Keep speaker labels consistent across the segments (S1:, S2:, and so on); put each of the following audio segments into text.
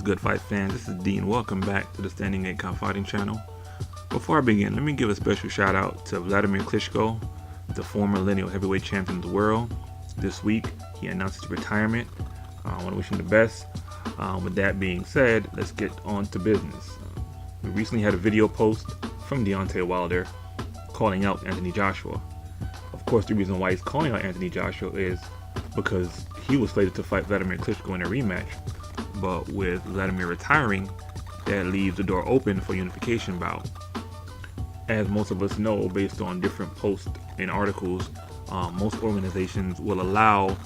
S1: good, fight fans? This is Dean. Welcome back to the Standing 8 Count Fighting channel. Before I begin, let me give a special shout out to Vladimir Klitschko, the former lineal heavyweight champion of the world. This week, he announced his retirement. I want to wish him the best. With that being said, let's get on to business. We recently had a video post from Deontay Wilder calling out Anthony Joshua. Of course, the reason why he's calling out Anthony Joshua is because he was slated to fight Vladimir Klitschko in a rematch. But with Vladimir retiring, that leaves the door open for unification bout. As most of us know, based on different posts and articles, most organizations will allow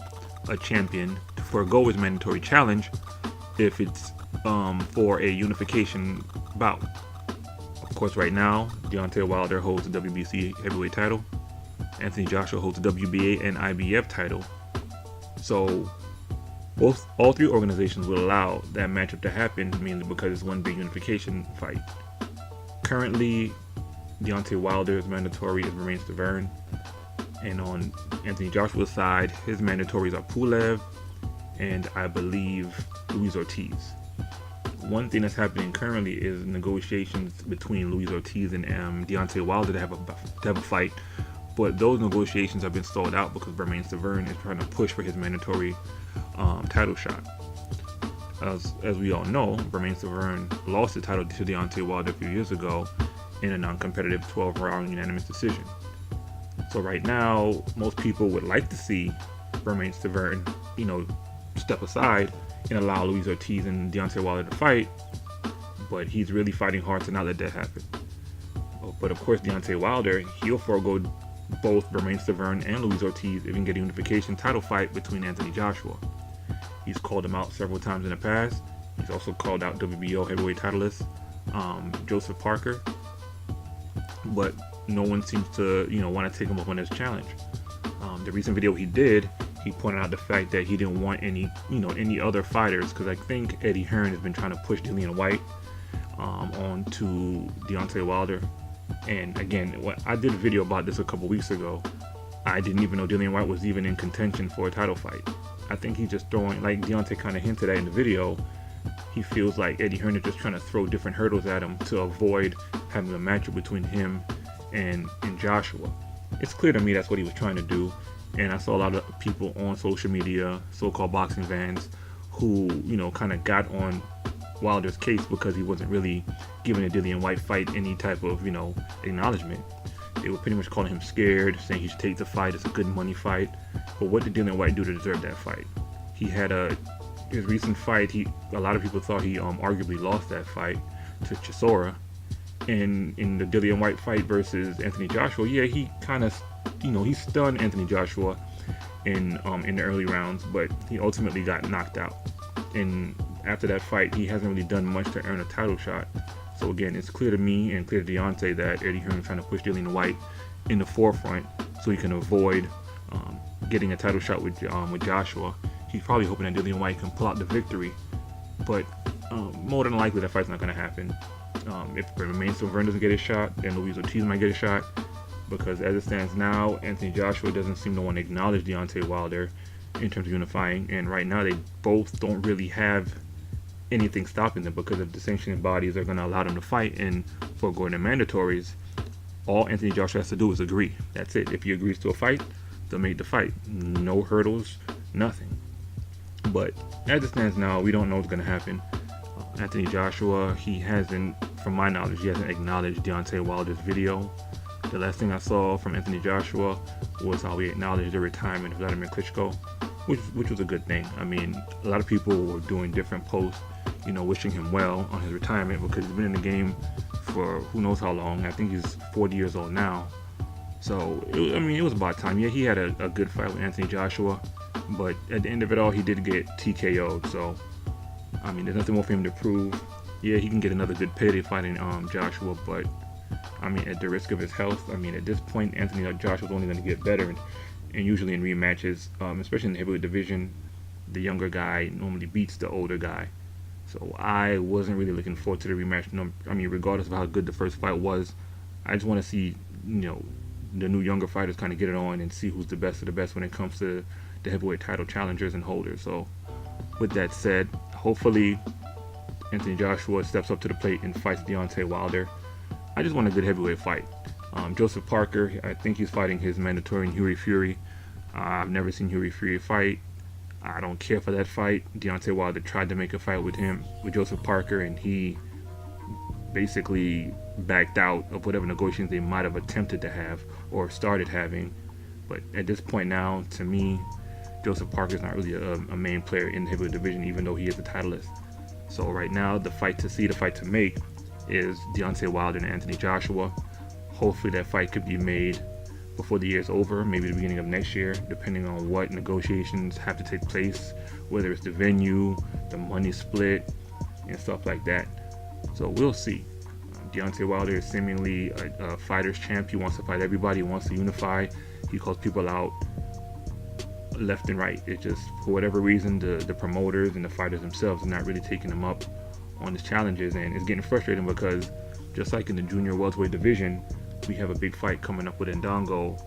S1: a champion to forego his mandatory challenge if it's for a unification bout. Of course, right now, Deontay Wilder holds the WBC heavyweight title. Anthony Joshua holds the WBA and IBF title. So all three organizations will allow that matchup to happen, mainly because it's one big unification fight. Currently, Deontay Wilder's mandatory is Romain Stavern, and on Anthony Joshua's side, his mandatories are Pulev and I believe Luis Ortiz. One thing that's happening currently is negotiations between Luis Ortiz and Deontay Wilder to have a fight, but those negotiations have been stalled out because Romain Stavern is trying to push for his mandatory title shot. As we all know, Romain Stavern lost the title to Deontay Wilder a few years ago in a non-competitive 12-round unanimous decision. So right now, most people would like to see Romain Stavern, step aside and allow Luis Ortiz and Deontay Wilder to fight, but he's really fighting hard to not let that happen. But of course, Deontay Wilder, he'll forego both Romain Stavern and Luis Ortiz if he can get a unification title fight between Anthony Joshua. He's called him out several times in the past. He's also called out WBO heavyweight titleist Joseph Parker, but no one seems to want to take him up on this challenge. The recent video he did, he pointed out the fact that he didn't want any other fighters, because I think Eddie Hearn has been trying to push Dillian White onto Deontay Wilder. And again, I did a video about this a couple weeks ago. I didn't even know Dillian White was even in contention for a title fight. I think he's just throwing, like Deontay kind of hinted at in the video, he feels like Eddie Hearn is just trying to throw different hurdles at him to avoid having a matchup between him and Joshua. It's clear to me that's what he was trying to do. And I saw a lot of people on social media, so-called boxing fans, who, kind of got on Wilder's case because he wasn't really giving the Dillian White fight any type of, acknowledgement. They were pretty much calling him scared, saying he should take the fight, it's a good money fight. But what did Dillian White do to deserve that fight? He had his recent fight, a lot of people thought he arguably lost that fight to Chisora. And in the Dillian White fight versus Anthony Joshua, yeah, he kind of, he stunned Anthony Joshua in the early rounds, but he ultimately got knocked out. And after that fight, he hasn't really done much to earn a title shot. So again, it's clear to me and clear to Deontay that Eddie Hearn is trying to push Dillian White in the forefront so he can avoid getting a title shot with Joshua. He's probably hoping that Dillian White can pull out the victory, but more than likely that fight's not going to happen. If Romain Stavern doesn't get a shot, then Luis Ortiz might get a shot, because as it stands now, Anthony Joshua doesn't seem to want to acknowledge Deontay Wilder in terms of unifying, and right now they both don't really have anything stopping them, because if the sanctioning bodies are going to allow them to fight and forego their mandatories, all Anthony Joshua has to do is agree. That's it. If he agrees to a fight, they'll make the fight. No hurdles, nothing. But as it stands now, we don't know what's going to happen. Anthony Joshua, he hasn't, from my knowledge, he hasn't acknowledged Deontay Wilder's video. The last thing I saw from Anthony Joshua was how he acknowledged the retirement of Vladimir Klitschko, which was a good thing. I mean, a lot of people were doing different posts, wishing him well on his retirement, because he's been in the game for who knows how long. I think he's 40 years old now. So, it was about time. Yeah, he had a good fight with Anthony Joshua, but at the end of it all, he did get TKO'd. So, there's nothing more for him to prove. Yeah, he can get another good payday fighting Joshua, but at the risk of his health, at this point, Anthony Joshua's only going to get better. And usually in rematches, especially in the heavyweight division, the younger guy normally beats the older guy. So I wasn't really looking forward to the rematch. Regardless of how good the first fight was, I just want to see, the new younger fighters kind of get it on and see who's the best of the best when it comes to the heavyweight title challengers and holders. So with that said, hopefully Anthony Joshua steps up to the plate and fights Deontay Wilder. I just want a good heavyweight fight. Joseph Parker, I think he's fighting his mandatory in Hughie Fury. I've never seen Hughie Fury fight. I don't care for that fight. Deontay Wilder tried to make a fight with Joseph Parker, and he basically backed out of whatever negotiations they might have attempted to have or started having. But at this point now, to me, Joseph Parker is not really a main player in the heavyweight division, even though he is a titleist. So right now, the fight to make is Deontay Wilder and Anthony Joshua. Hopefully that fight could be made before the year is over, maybe the beginning of next year, depending on what negotiations have to take place, whether it's the venue, the money split, and stuff like that. So we'll see. Deontay Wilder is seemingly a fighter's champ. He wants to fight everybody. He wants to unify. He calls people out left and right. It's just, for whatever reason, the promoters and the fighters themselves are not really taking him up on his challenges, and it's getting frustrating because just like in the junior welterweight division, we have a big fight coming up with Ndongo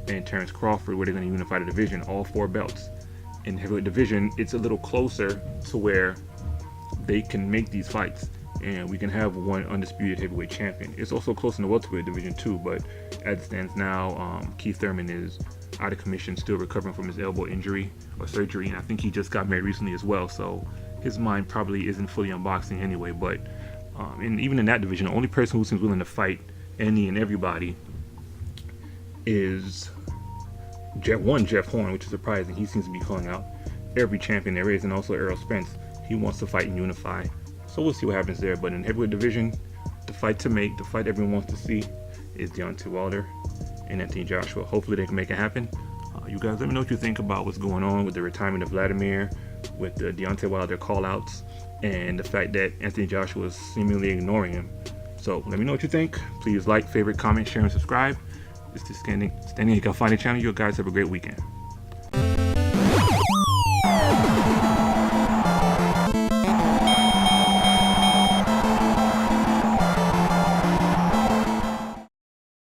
S1: and Terrence Crawford where they're going to unify the division, all 4 belts. In the heavyweight division, it's a little closer to where they can make these fights, and we can have one undisputed heavyweight champion. It's also close in the welterweight division too, but as it stands now, Keith Thurman is out of commission, still recovering from his elbow injury or surgery, and I think he just got married recently as well, so his mind probably isn't fully on boxing anyway. But and even in that division, the only person who seems willing to fight any and everybody is Jeff Horn, which is surprising. He seems to be calling out every champion there is, and also Errol Spence. He wants to fight and unify. So we'll see what happens there. But in the heavyweight division, the fight to make, the fight everyone wants to see, is Deontay Wilder and Anthony Joshua. Hopefully they can make it happen. You guys let me know what you think about what's going on with the retirement of Vladimir, with the Deontay Wilder call-outs, and the fact that Anthony Joshua is seemingly ignoring him. So let me know what you think. Please like, favorite, comment, share, and subscribe. This is Standing Fighting Channel. You guys have a great weekend.